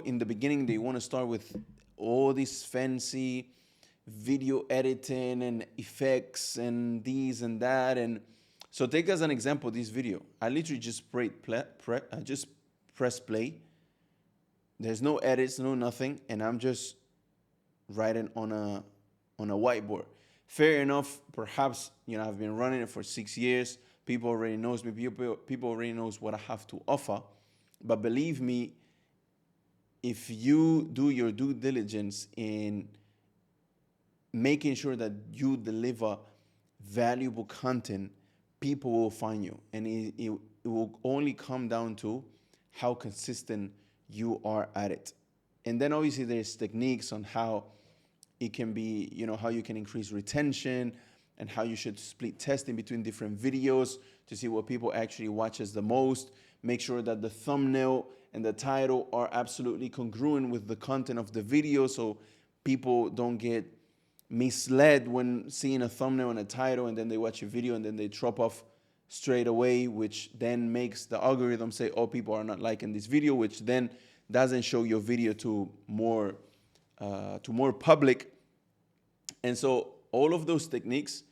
in the beginning they want to start with all this fancy video editing and effects and these and that. And so take as an example this video. I literally just just press play. There's no edits, no nothing, and I'm just writing on a whiteboard. Fair enough. Perhaps I've been running it for 6 years. People already knows me. People already knows what I have to offer. But believe me, if you do your due diligence in making sure that you deliver valuable content, people will find you, and it will only come down to how consistent you are at it. And then obviously there's techniques on how it can be, how you can increase retention and how you should split testing between different videos to see what people actually watches the most. Make sure that the thumbnail and the title are absolutely congruent with the content of the video so people don't get misled when seeing a thumbnail and a title and then they watch a video and then they drop off straight away, which then makes the algorithm say, oh, people are not liking this video, which then doesn't show your video to more public. And so all of those techniques,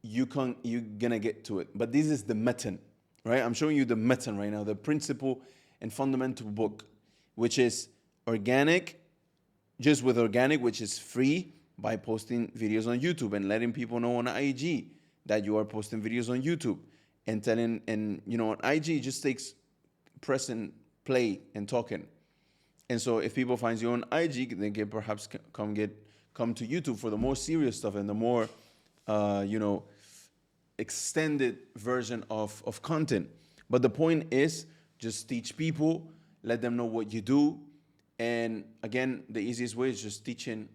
you're gonna get to it. But this is the method, right? I'm showing you the method right now, the principle and fundamental book, which is organic, just with organic, which is free, by posting videos on YouTube and letting people know on IG that you are posting videos on YouTube and telling, and on IG it just takes pressing play and talking. And so if people find you on IG, they can perhaps come to YouTube for the more serious stuff and the more extended version of content. But the point is, just teach people, let them know what you do. And again, the easiest way is just teaching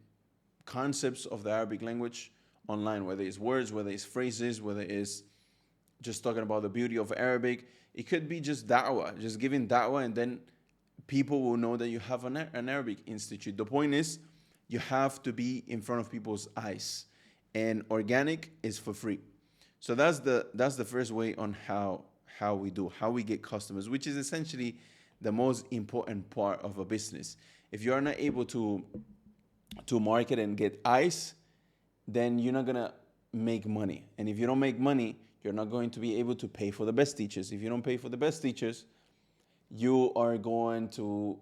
concepts of the Arabic language online, whether it's words, whether it's phrases, whether it's just talking about the beauty of Arabic. It could be just da'wah, just giving da'wah, and then people will know that you have an Arabic institute. The point is, you have to be in front of people's eyes, and organic is for free. So that's the first way on how we get customers, which is essentially the most important part of a business. If you are not able to market and get eyes, then you're not gonna make money. And if you don't make money, you're not going to be able to pay for the best teachers. If you don't pay for the best teachers, you are going to,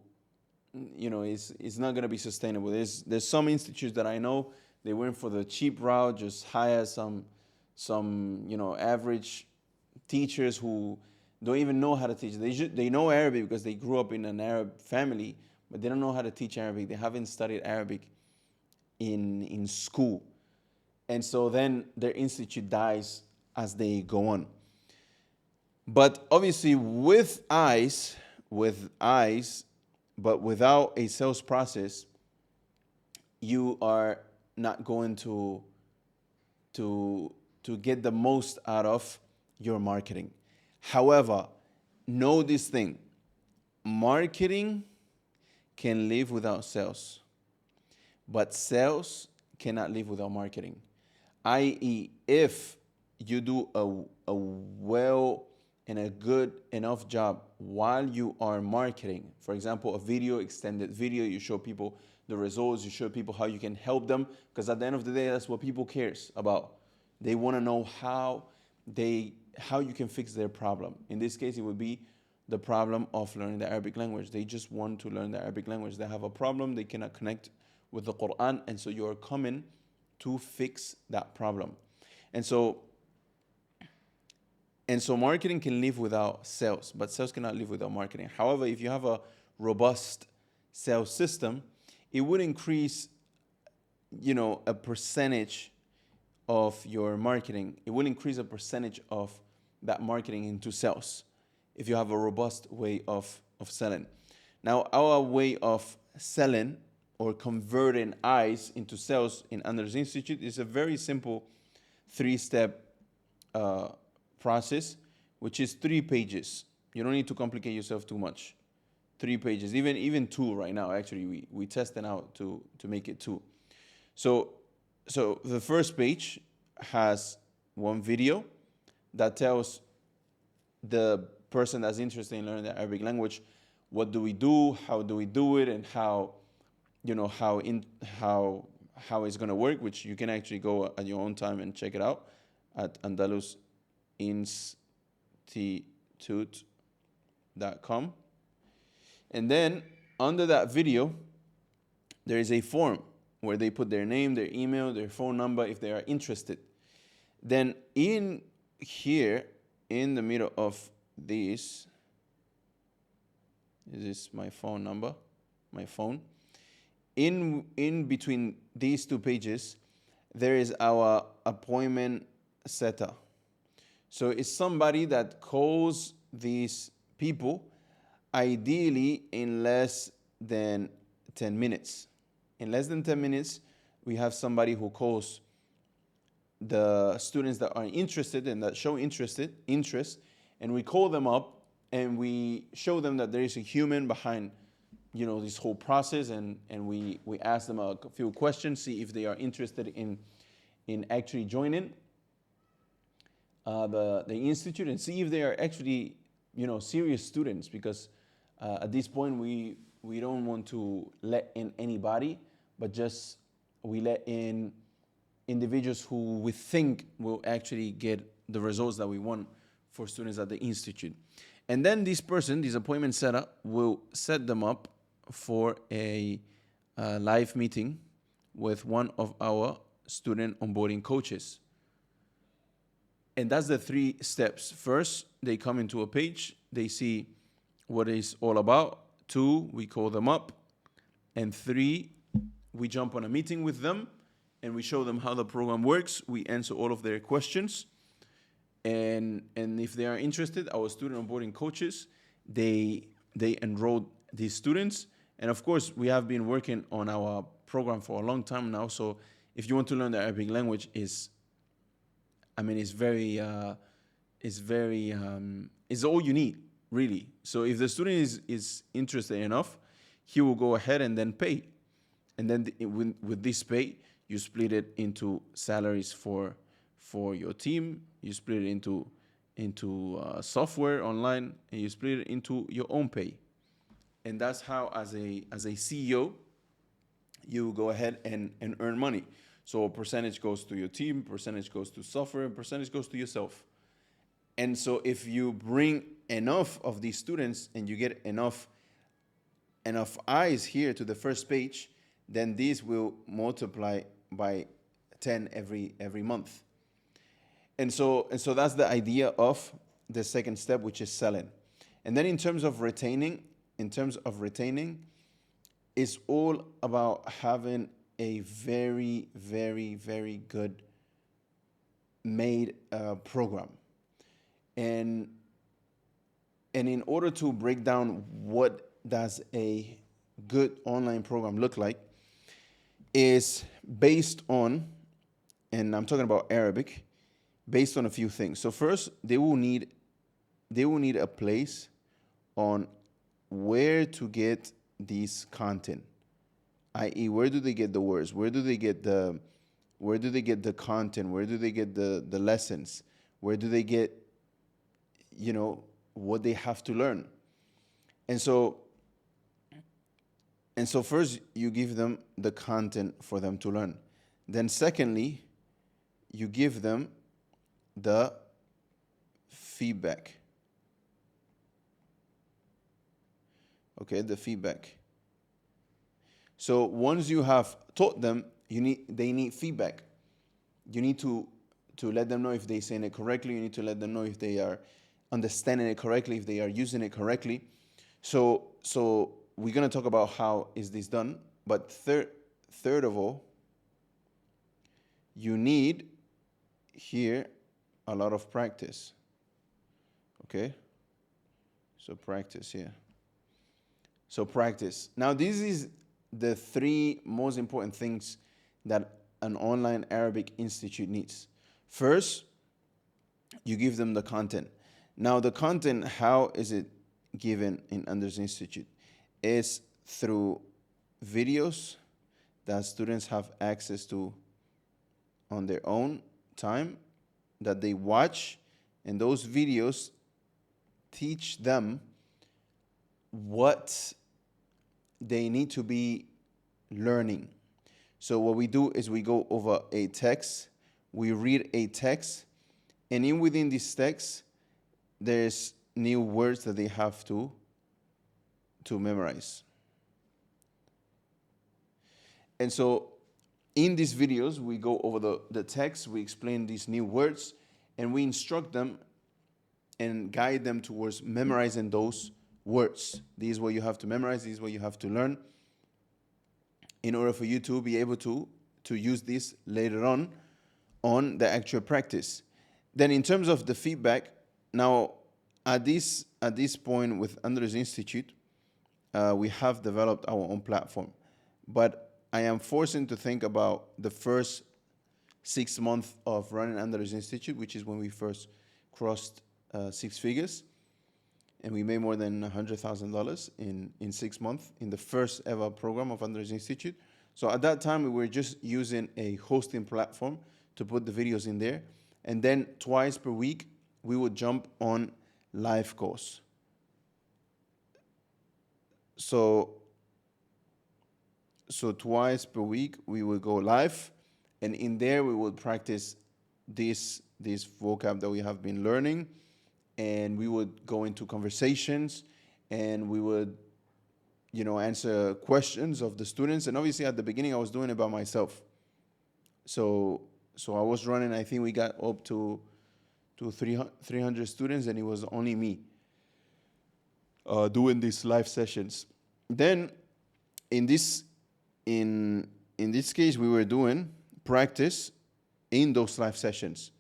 it's not gonna be sustainable. There's some institutes that I know, they went for the cheap route, just hire some average teachers who don't even know how to teach. They know Arabic because they grew up in an Arab family, but they don't know how to teach Arabic. They haven't studied Arabic in school. And so then their institute dies as they go on. But obviously with eyes, but without a sales process, you are not going to get the most out of your marketing. However, know this thing: marketing can live without sales, but sales cannot live without marketing. I.e., if you do a well and a good enough job while you are marketing, for example, a video, extended video, you show people the results, you show people how you can help them, because at the end of the day, that's what people cares about. They want to know how you can fix their problem. In this case, it would be the problem of learning the Arabic language. They just want to learn the Arabic language. They have a problem, they cannot connect with the Quran, and so you are coming to fix that problem. And so marketing can live without sales, but sales cannot live without marketing. However, if you have a robust sales system, it would increase, a percentage of your marketing. It will increase a percentage of that marketing into sales if you have a robust way of selling. Now, our way of selling or converting eyes into sales in Anders Institute is a very simple 3-step process, which is 3 pages. You don't need to complicate yourself too much. 3 pages, even 2 right now. Actually, we tested out to make it 2. So the first page has one video that tells the person that's interested in learning the Arabic language what do we do, how do we do it, and how, how it's going to work, which you can actually go at your own time and check it out at andalusinstitute.com. And then under that video, there is a form where they put their name, their email, their phone number if they are interested. Then in here, in the middle of this is my phone number, my phone. In between these two pages, there is our appointment setter. So it's somebody that calls these people ideally in less than 10 minutes. In less than 10 minutes, we have somebody who calls the students that are interested and that show interest, and we call them up and we show them that there is a human behind, this whole process, and we ask them a few questions, see if they are interested in actually joining the institute, and see if they are actually, serious students, because at this point we don't want to let in anybody, but just we let in individuals who we think will actually get the results that we want for students at the institute. And then this appointment setter, will set them up for a live meeting with one of our student onboarding coaches. And that's the 3 steps. First, they come into a page, they see what it's all about. 2, we call them up. And 3, we jump on a meeting with them and we show them how the program works. We answer all of their questions. And if they are interested, our student onboarding coaches, they enroll these students. And of course, we have been working on our program for a long time now. So if you want to learn the Arabic language, it's all you need, really. So if the student is interested enough, he will go ahead and then pay. And then with this pay, you split it into salaries for your team. You split it into software online, and you split it into your own pay. And that's how, as a CEO, you go ahead and earn money. So a percentage goes to your team, percentage goes to software, and percentage goes to yourself. And so if you bring enough of these students and you get enough eyes here to the first page, then these will multiply by 10 every month. And so that's the idea of the second step, which is selling. And then in terms of retaining, it's all about having a very, very, very good made program. And in order to break down what does a good online program look like, is based on, and I'm talking about Arabic, based on a few things. So first, they will need a place on where to get these content, i.e., where do they get the words, where do they get the content, where do they get the lessons, where do they get what they have to learn. And so first you give them the content for them to learn. Then secondly, you give them the feedback. Okay, the feedback. So once you have taught them, they need feedback. You need to let them know if they're saying it correctly. You need to let them know if they are understanding it correctly, if they are using it correctly. So we're going to talk about how is this done. But third of all, you need here a lot of practice. Okay? So practice here. So practice. Now, this is the 3 most important things that an online Arabic institute needs. First, you give them the content. Now, the content, how is it given in Anders Institute? It's through videos that students have access to on their own time, that they watch, and those videos teach them what they need to be learning. So what we do is we go over a text, we read a text, and in within this text, there's new words that they have to memorize. And so in these videos, we go over the text, we explain these new words, and we instruct them and guide them towards memorizing those words. This is what you have to memorize, this is what you have to learn in order for you to be able to use this later on the actual practice. Then in terms of the feedback, now at this point with Andres Institute, we have developed our own platform. But I am forcing to think about the first 6 months of running Andres Institute, which is when we first crossed 6 figures. And we made more than $100,000 in 6 months in the first ever program of Andres Institute. So at that time, we were just using a hosting platform to put the videos in there. And then twice per week, we would jump on live course. So twice per week, we would go live. And in there, we would practice this vocab that we have been learning. And we would go into conversations, and we would, answer questions of the students. And obviously, at the beginning, I was doing it by myself. So I was running. I think we got up to 300 students, and it was only me doing these live sessions. Then, in this case, we were doing practice in those live sessions.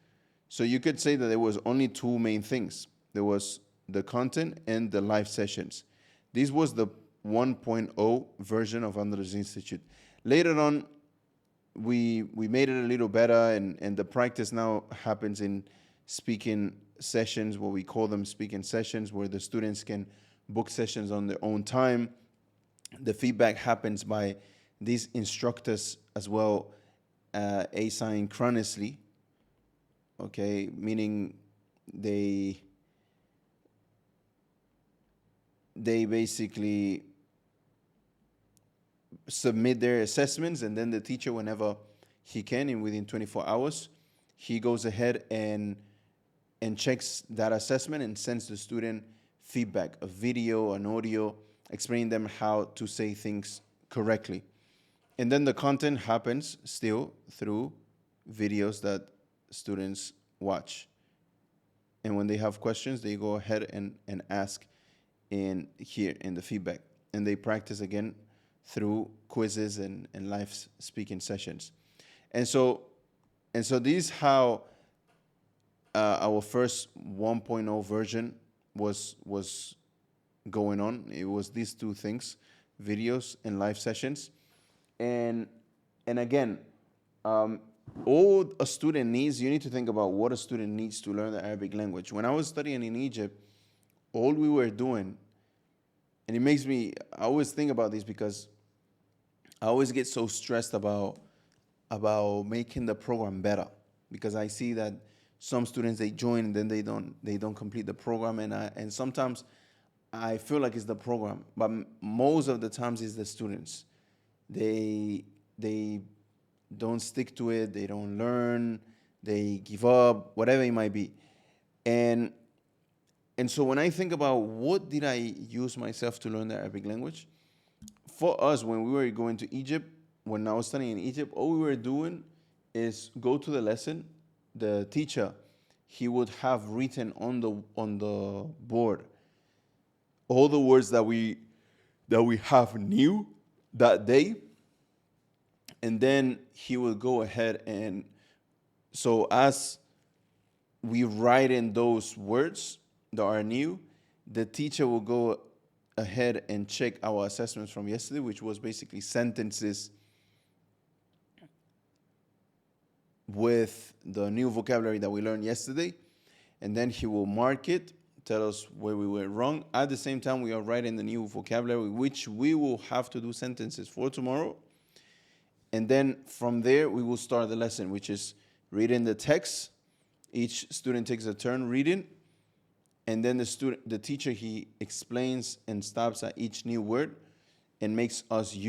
So you could say that there was only two main things. There was the content and the live sessions. This was the 1.0 version of Andres Institute. Later on, we made it a little better, and the practice now happens in speaking sessions, what we call them speaking sessions, where the students can book sessions on their own time. The feedback happens by these instructors as well, asynchronously. Okay, meaning they basically submit their assessments, and then the teacher, whenever he can, and within 24 hours, he goes ahead and checks that assessment and sends the student feedback, a video, an audio, explaining them how to say things correctly. And then the content happens still through videos that students watch. And when they have questions, they go ahead and ask in here in the feedback. And they practice again through quizzes and live speaking sessions. And so this is how our first 1.0 version was going on. It was these two things, videos and live sessions. And again, all a student needs, you need to think about what a student needs to learn the Arabic language. When I was studying in Egypt, all we were doing, and it makes me, I always think about this because I always get so stressed about making the program better, because I see that some students, they join and then they don't complete the program, and sometimes I feel like it's the program, but most of the times it's the students. They don't stick to it, they don't learn, they give up, whatever it might be. And so when I think about what did I use myself to learn the Arabic language, for us, when we were going to Egypt, when I was studying in Egypt, all we were doing is go to the lesson. The teacher, he would have written on the board all the words that we have new that day, and then he would go ahead, and so as we write in those words that are new, the teacher will go ahead and check our assessments from yesterday, which was basically sentences with the new vocabulary that we learned yesterday. And then he will mark it, tell us where we were wrong. At the same time, we are writing the new vocabulary, which we will have to do sentences for tomorrow. And then from there, we will start the lesson, which is reading the text. Each student takes a turn reading. and then the teacher, he explains and stops at each new word and makes us use